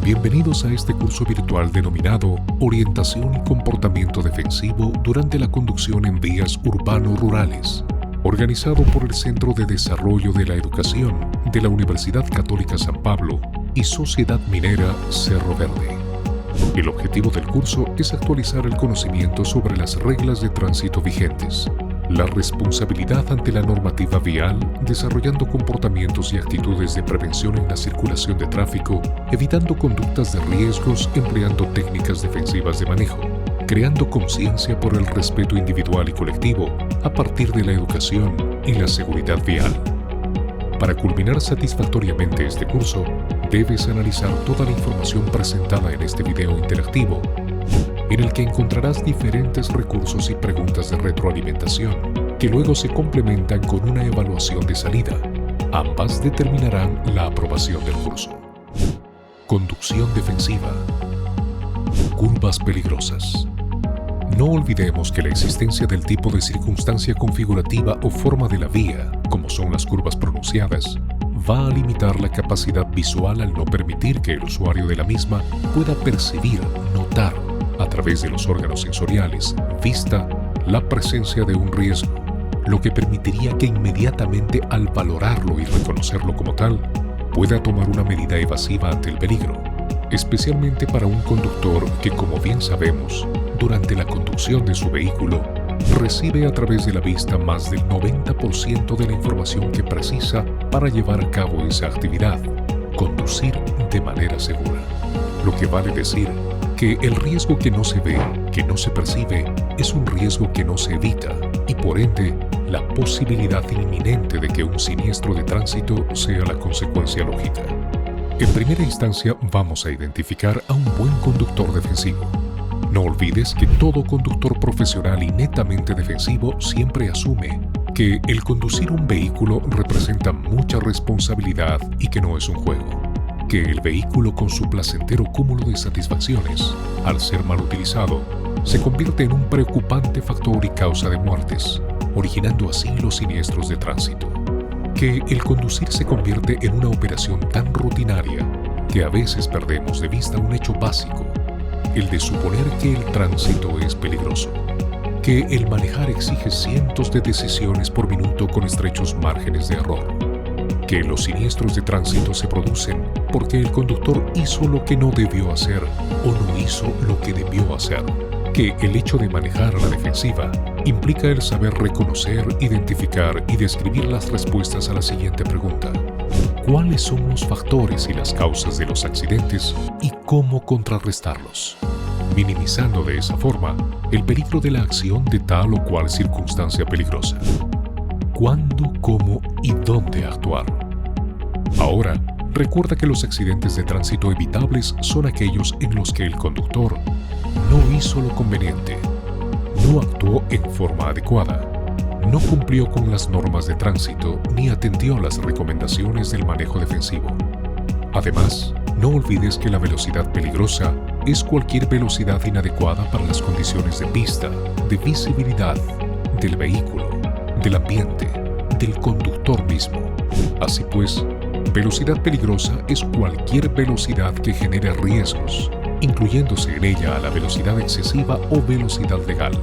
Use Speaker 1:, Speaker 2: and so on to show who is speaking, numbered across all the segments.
Speaker 1: Bienvenidos a este curso virtual denominado Orientación y Comportamiento Defensivo durante la conducción en vías urbano-rurales, organizado por el Centro de Desarrollo de la Educación de la Universidad Católica San Pablo y Sociedad Minera Cerro Verde. El objetivo del curso es actualizar el conocimiento sobre las reglas de tránsito vigentes, la responsabilidad ante la normativa vial, desarrollando comportamientos y actitudes de prevención en la circulación de tráfico, evitando conductas de riesgos, empleando técnicas defensivas de manejo, creando conciencia por el respeto individual y colectivo a partir de la educación y la seguridad vial. Para culminar satisfactoriamente este curso, debes analizar toda la información presentada en este video interactivo, en el que encontrarás diferentes recursos y preguntas de retroalimentación que luego se complementan con una evaluación de salida. Ambas determinarán la aprobación del curso. Conducción defensiva. Curvas peligrosas. No olvidemos que la existencia del tipo de circunstancia configurativa o forma de la vía, como son las curvas pronunciadas, va a limitar la capacidad visual al no permitir que el usuario de la misma pueda percibir, notar, a través de los órganos sensoriales, vista, la presencia de un riesgo, lo que permitiría que inmediatamente al valorarlo y reconocerlo como tal, pueda tomar una medida evasiva ante el peligro, especialmente para un conductor que, como bien sabemos, durante la conducción de su vehículo, recibe a través de la vista más del 90% de la información que precisa para llevar a cabo esa actividad, conducir de manera segura. Lo que vale decir que el riesgo que no se ve, que no se percibe, es un riesgo que no se evita y por ende la posibilidad inminente de que un siniestro de tránsito sea la consecuencia lógica. En primera instancia vamos a identificar a un buen conductor defensivo. No olvides que todo conductor profesional y netamente defensivo siempre asume que el conducir un vehículo representa mucha responsabilidad y que no es un juego. Que el vehículo con su placentero cúmulo de satisfacciones, al ser mal utilizado, se convierte en un preocupante factor y causa de muertes, originando así los siniestros de tránsito. Que el conducir se convierte en una operación tan rutinaria que a veces perdemos de vista un hecho básico, el de suponer que el tránsito es peligroso. Que el manejar exige cientos de decisiones por minuto con estrechos márgenes de error. Que los siniestros de tránsito se producen porque el conductor hizo lo que no debió hacer o no hizo lo que debió hacer. Que el hecho de manejar a la defensiva implica el saber reconocer, identificar y describir las respuestas a la siguiente pregunta: ¿cuáles son los factores y las causas de los accidentes y cómo contrarrestarlos? Minimizando de esa forma el peligro de la acción de tal o cual circunstancia peligrosa. ¿Cuándo, cómo y dónde actuar? Ahora, recuerda que los accidentes de tránsito evitables son aquellos en los que el conductor no hizo lo conveniente, no actuó en forma adecuada, no cumplió con las normas de tránsito ni atendió las recomendaciones del manejo defensivo. Además, no olvides que la velocidad peligrosa es cualquier velocidad inadecuada para las condiciones de pista, de visibilidad, del vehículo, del ambiente, del conductor mismo. Así pues, velocidad peligrosa es cualquier velocidad que genere riesgos, incluyéndose en ella a la velocidad excesiva o velocidad legal.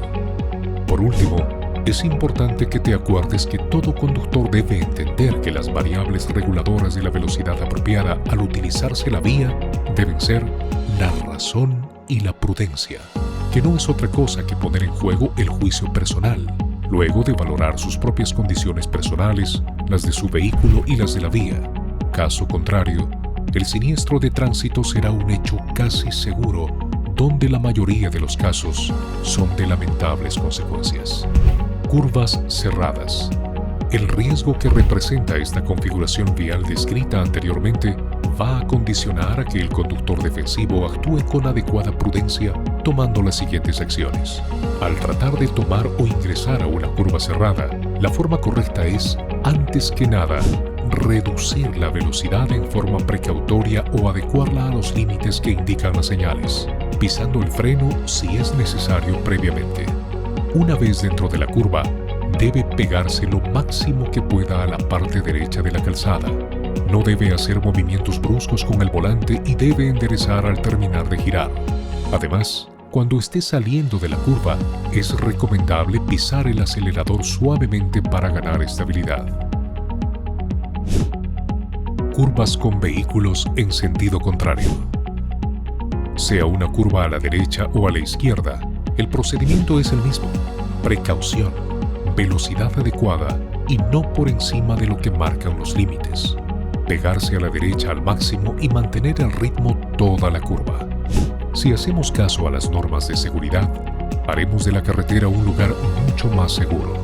Speaker 1: Por último, es importante que te acuerdes que todo conductor debe entender que las variables reguladoras de la velocidad apropiada al utilizarse la vía deben ser la razón y la prudencia, que no es otra cosa que poner en juego el juicio personal, luego de valorar sus propias condiciones personales, las de su vehículo y las de la vía. Caso contrario, el siniestro de tránsito será un hecho casi seguro, donde la mayoría de los casos son de lamentables consecuencias. Curvas cerradas. El riesgo que representa esta configuración vial descrita anteriormente va a condicionar a que el conductor defensivo actúe con adecuada prudencia tomando las siguientes acciones. Al tratar de tomar o ingresar a una curva cerrada, la forma correcta es, antes que nada, reducir la velocidad en forma precautoria o adecuarla a los límites que indican las señales, pisando el freno si es necesario previamente. Una vez dentro de la curva, debe pegarse lo máximo que pueda a la parte derecha de la calzada, No debe hacer movimientos bruscos con el volante y debe enderezar al terminar de girar. Además, cuando esté saliendo de la curva, es recomendable pisar el acelerador suavemente para ganar estabilidad. Curvas con vehículos en sentido contrario. Sea una curva a la derecha o a la izquierda, el procedimiento es el mismo: precaución, velocidad adecuada y no por encima de lo que marcan los límites. Pegarse a la derecha al máximo y mantener el ritmo toda la curva. Si hacemos caso a las normas de seguridad, haremos de la carretera un lugar mucho más seguro.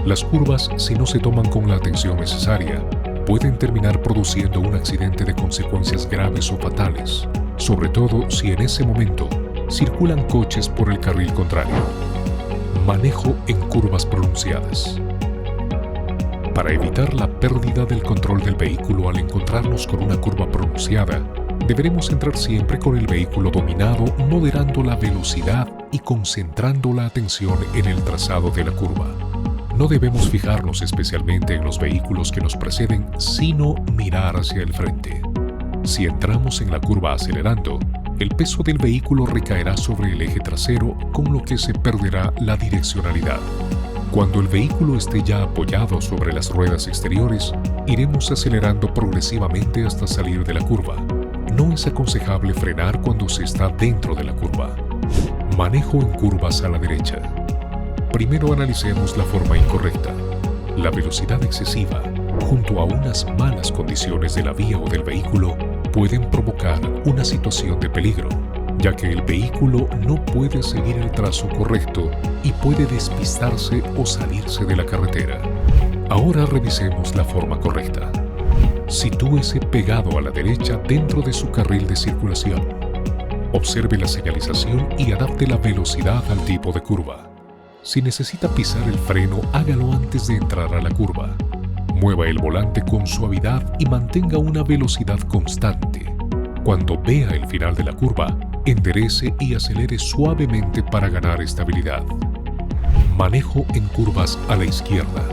Speaker 1: Las curvas, si no se toman con la atención necesaria, pueden terminar produciendo un accidente de consecuencias graves o fatales, sobre todo si en ese momento circulan coches por el carril contrario. Manejo en curvas pronunciadas. Para evitar la pérdida del control del vehículo al encontrarnos con una curva pronunciada, deberemos entrar siempre con el vehículo dominado, moderando la velocidad y concentrando la atención en el trazado de la curva. No debemos fijarnos especialmente en los vehículos que nos preceden, sino mirar hacia el frente. Si entramos en la curva acelerando, el peso del vehículo recaerá sobre el eje trasero, con lo que se perderá la direccionalidad. Cuando el vehículo esté ya apoyado sobre las ruedas exteriores, iremos acelerando progresivamente hasta salir de la curva. No es aconsejable frenar cuando se está dentro de la curva. Manejo en curvas a la derecha. Primero analicemos la forma incorrecta. La velocidad excesiva, junto a unas malas condiciones de la vía o del vehículo, pueden provocar una situación de peligro, ya que el vehículo no puede seguir el trazo correcto y puede despistarse o salirse de la carretera. Ahora revisemos la forma correcta. Sitúese pegado a la derecha dentro de su carril de circulación. Observe la señalización y adapte la velocidad al tipo de curva. Si necesita pisar el freno, hágalo antes de entrar a la curva. Mueva el volante con suavidad y mantenga una velocidad constante. Cuando vea el final de la curva, enderece y acelere suavemente para ganar estabilidad. Manejo en curvas a la izquierda.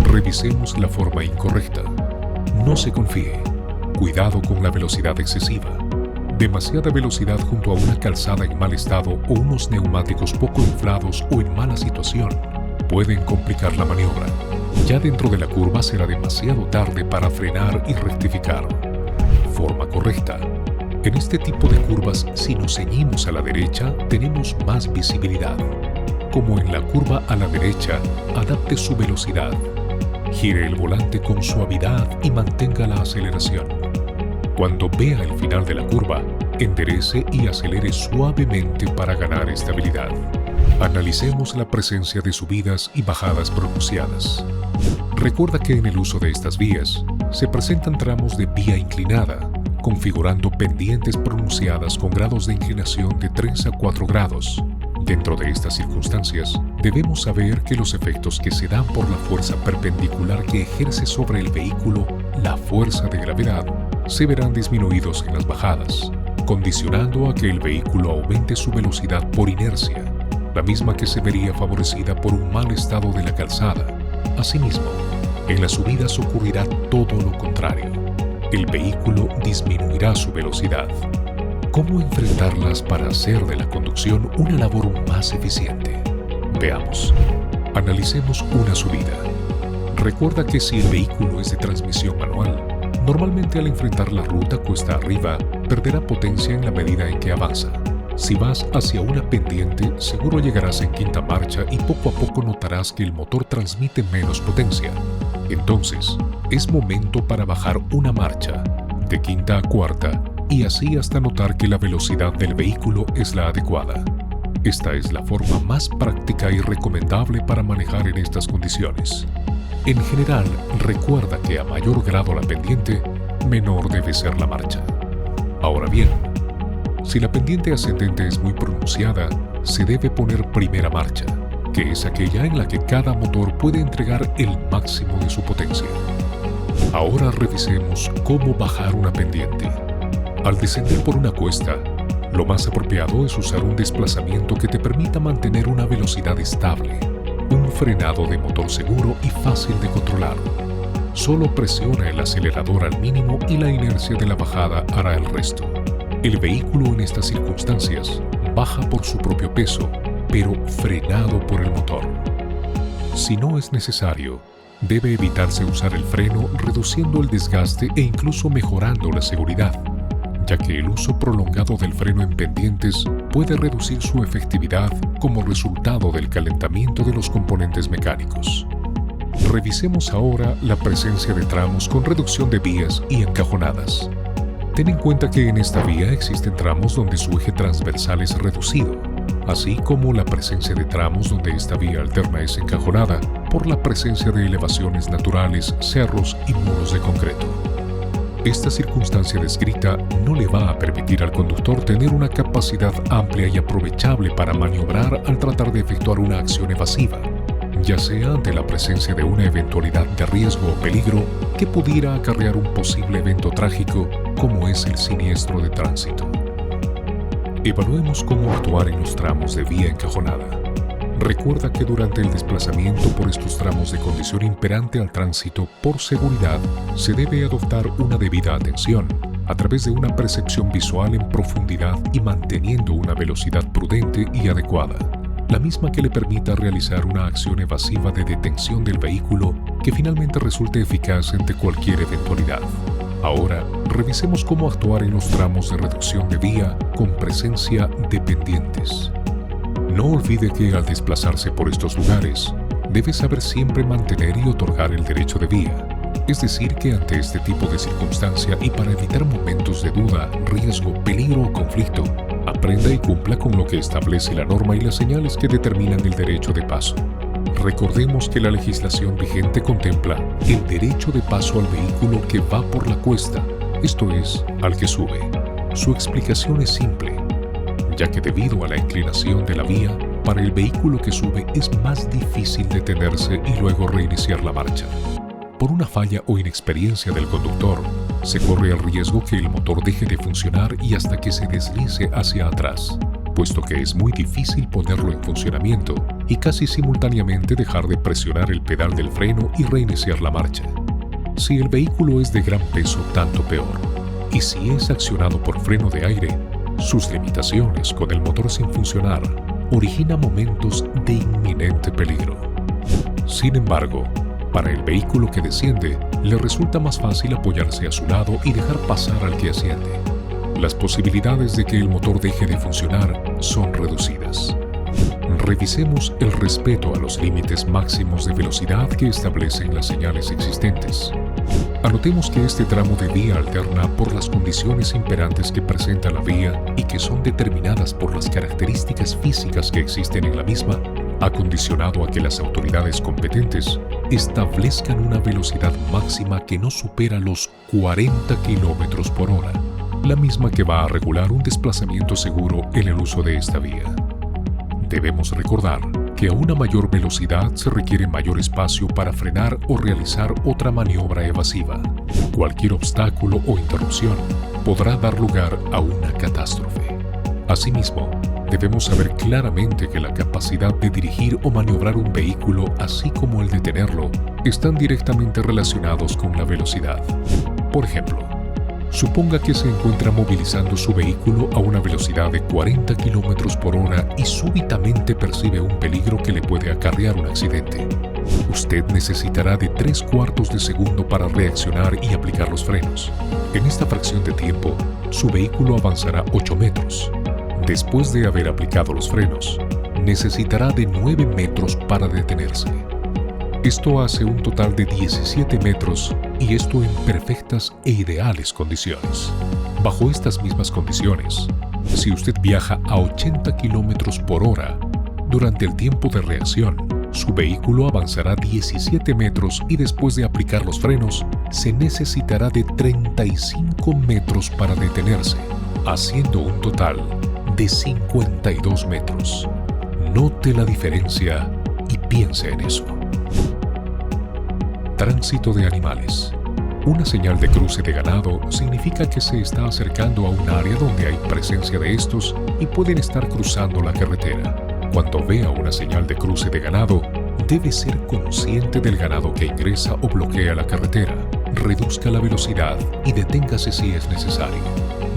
Speaker 1: Revisemos la forma incorrecta. No se confíe. Cuidado con la velocidad excesiva. Demasiada velocidad junto a una calzada en mal estado o unos neumáticos poco inflados o en mala situación pueden complicar la maniobra. Ya dentro de la curva será demasiado tarde para frenar y rectificar. Forma correcta. En este tipo de curvas, si nos ceñimos a la derecha, tenemos más visibilidad. Como en la curva a la derecha, adapte su velocidad. Gire el volante con suavidad y mantenga la aceleración. Cuando vea el final de la curva, enderece y acelere suavemente para ganar estabilidad. Analicemos la presencia de subidas y bajadas pronunciadas. Recuerda que en el uso de estas vías, se presentan tramos de vía inclinada, configurando pendientes pronunciadas con grados de inclinación de 3 a 4 grados. Dentro de estas circunstancias, debemos saber que los efectos que se dan por la fuerza perpendicular que ejerce sobre el vehículo, la fuerza de gravedad, se verán disminuidos en las bajadas, condicionando a que el vehículo aumente su velocidad por inercia, la misma que se vería favorecida por un mal estado de la calzada. Asimismo, en las subidas ocurrirá todo lo contrario. El vehículo disminuirá su velocidad. ¿Cómo enfrentarlas para hacer de la conducción una labor más eficiente? Veamos. Analicemos una subida. Recuerda que si el vehículo es de transmisión manual, normalmente al enfrentar la ruta cuesta arriba, perderá potencia en la medida en que avanza. Si vas hacia una pendiente, seguro llegarás en quinta marcha y poco a poco notarás que el motor transmite menos potencia. Entonces, es momento para bajar una marcha, de quinta a cuarta, y así hasta notar que la velocidad del vehículo es la adecuada. Esta es la forma más práctica y recomendable para manejar en estas condiciones. En general, recuerda que a mayor grado la pendiente, menor debe ser la marcha. Ahora bien, si la pendiente ascendente es muy pronunciada, se debe poner primera marcha, que es aquella en la que cada motor puede entregar el máximo de su potencia. Ahora revisemos cómo bajar una pendiente. Al descender por una cuesta, lo más apropiado es usar un desplazamiento que te permita mantener una velocidad estable, un frenado de motor seguro y fácil de controlar. Solo presiona el acelerador al mínimo y la inercia de la bajada hará el resto. El vehículo en estas circunstancias baja por su propio peso, pero frenado por el motor. Si no es necesario, debe evitarse usar el freno, reduciendo el desgaste e incluso mejorando la seguridad, ya que el uso prolongado del freno en pendientes puede reducir su efectividad como resultado del calentamiento de los componentes mecánicos. Revisemos ahora la presencia de tramos con reducción de vías y encajonadas. Ten en cuenta que en esta vía existen tramos donde su eje transversal es reducido, así como la presencia de tramos donde esta vía alterna es encajonada por la presencia de elevaciones naturales, cerros y muros de concreto. Esta circunstancia descrita no le va a permitir al conductor tener una capacidad amplia y aprovechable para maniobrar al tratar de efectuar una acción evasiva, ya sea ante la presencia de una eventualidad de riesgo o peligro que pudiera acarrear un posible evento trágico como es el siniestro de tránsito. Evaluemos cómo actuar en los tramos de vía encajonada. Recuerda que durante el desplazamiento por estos tramos de condición imperante al tránsito, por seguridad, se debe adoptar una debida atención a través de una percepción visual en profundidad y manteniendo una velocidad prudente y adecuada, la misma que le permita realizar una acción evasiva de detención del vehículo que finalmente resulte eficaz ante cualquier eventualidad. Ahora, revisemos cómo actuar en los tramos de reducción de vía con presencia de pendientes. No olvide que al desplazarse por estos lugares, debe saber siempre mantener y otorgar el derecho de vía. Es decir, que ante este tipo de circunstancia y para evitar momentos de duda, riesgo, peligro o conflicto, aprenda y cumpla con lo que establece la norma y las señales que determinan el derecho de paso. Recordemos que la legislación vigente contempla el derecho de paso al vehículo que va por la cuesta, esto es, al que sube. Su explicación es simple, ya que debido a la inclinación de la vía, para el vehículo que sube es más difícil detenerse y luego reiniciar la marcha. Por una falla o inexperiencia del conductor, se corre el riesgo que el motor deje de funcionar y hasta que se deslice hacia atrás, puesto que es muy difícil ponerlo en funcionamiento y casi simultáneamente dejar de presionar el pedal del freno y reiniciar la marcha. Si el vehículo es de gran peso, tanto peor. Y si es accionado por freno de aire, sus limitaciones con el motor sin funcionar originan momentos de inminente peligro. Sin embargo, para el vehículo que desciende, le resulta más fácil apoyarse a su lado y dejar pasar al que asciende. Las posibilidades de que el motor deje de funcionar son reducidas. Revisemos el respeto a los límites máximos de velocidad que establecen las señales existentes. Anotemos que este tramo de vía alterna por las condiciones imperantes que presenta la vía y que son determinadas por las características físicas que existen en la misma, ha condicionado a que las autoridades competentes establezcan una velocidad máxima que no supera los 40 km por hora, la misma que va a regular un desplazamiento seguro en el uso de esta vía. Debemos recordar que a una mayor velocidad se requiere mayor espacio para frenar o realizar otra maniobra evasiva. Cualquier obstáculo o interrupción podrá dar lugar a una catástrofe. Asimismo, debemos saber claramente que la capacidad de dirigir o maniobrar un vehículo, así como el detenerlo, están directamente relacionados con la velocidad. Por ejemplo, suponga que se encuentra movilizando su vehículo a una velocidad de 40 km por hora y súbitamente percibe un peligro que le puede acarrear un accidente. Usted necesitará de 3/4 de segundo para reaccionar y aplicar los frenos. En esta fracción de tiempo, su vehículo avanzará 8 metros. Después de haber aplicado los frenos, necesitará de 9 metros para detenerse. Esto hace un total de 17 metros y esto en perfectas e ideales condiciones. Bajo estas mismas condiciones, si usted viaja a 80 km por hora, durante el tiempo de reacción, su vehículo avanzará 17 metros y después de aplicar los frenos, se necesitará de 35 metros para detenerse, haciendo un total de 52 metros. Note la diferencia y piense en eso. Tránsito de animales. Una señal de cruce de ganado significa que se está acercando a un área donde hay presencia de estos y pueden estar cruzando la carretera. Cuando vea una señal de cruce de ganado, Debe ser consciente del ganado que ingresa o bloquea la carretera. Reduzca la velocidad y deténgase si es necesario.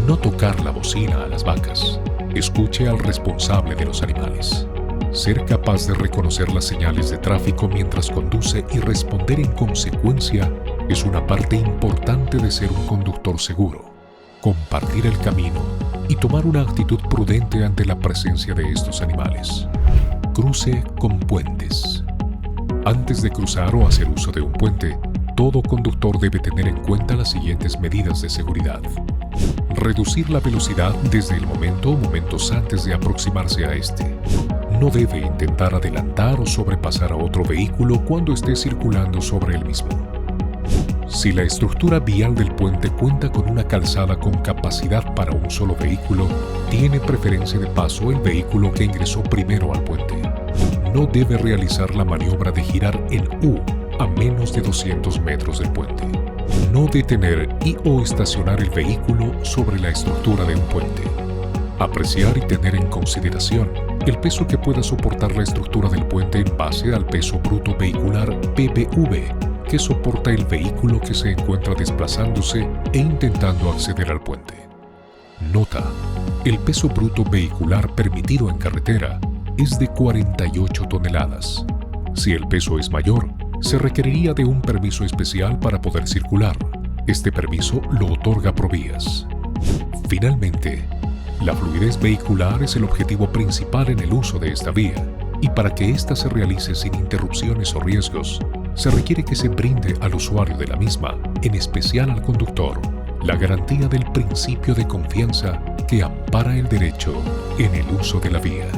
Speaker 1: No tocar la bocina a las vacas. Escuche al responsable de los animales. Ser capaz de reconocer las señales de tráfico mientras conduce y responder en consecuencia es una parte importante de ser un conductor seguro. Compartir el camino y tomar una actitud prudente ante la presencia de estos animales. Cruce con puentes. Antes de cruzar o hacer uso de un puente, todo conductor debe tener en cuenta las siguientes medidas de seguridad. Reducir la velocidad desde el momento o momentos antes de aproximarse a este. No debe intentar adelantar o sobrepasar a otro vehículo cuando esté circulando sobre el mismo. Si la estructura vial del puente cuenta con una calzada con capacidad para un solo vehículo, tiene preferencia de paso el vehículo que ingresó primero al puente. No debe realizar la maniobra de girar en U a menos de 200 metros del puente. No detener y o estacionar el vehículo sobre la estructura de un puente. Apreciar y tener en consideración el peso que pueda soportar la estructura del puente en base al peso bruto vehicular PBV que soporta el vehículo que se encuentra desplazándose e intentando acceder al puente. Nota: el peso bruto vehicular permitido en carretera es de 48 toneladas. Si el peso es mayor, se requeriría de un permiso especial para poder circular. Este permiso lo otorga Provías. Finalmente, la fluidez vehicular es el objetivo principal en el uso de esta vía, y para que ésta se realice sin interrupciones o riesgos, se requiere que se brinde al usuario de la misma, en especial al conductor, la garantía del principio de confianza que ampara el derecho en el uso de la vía.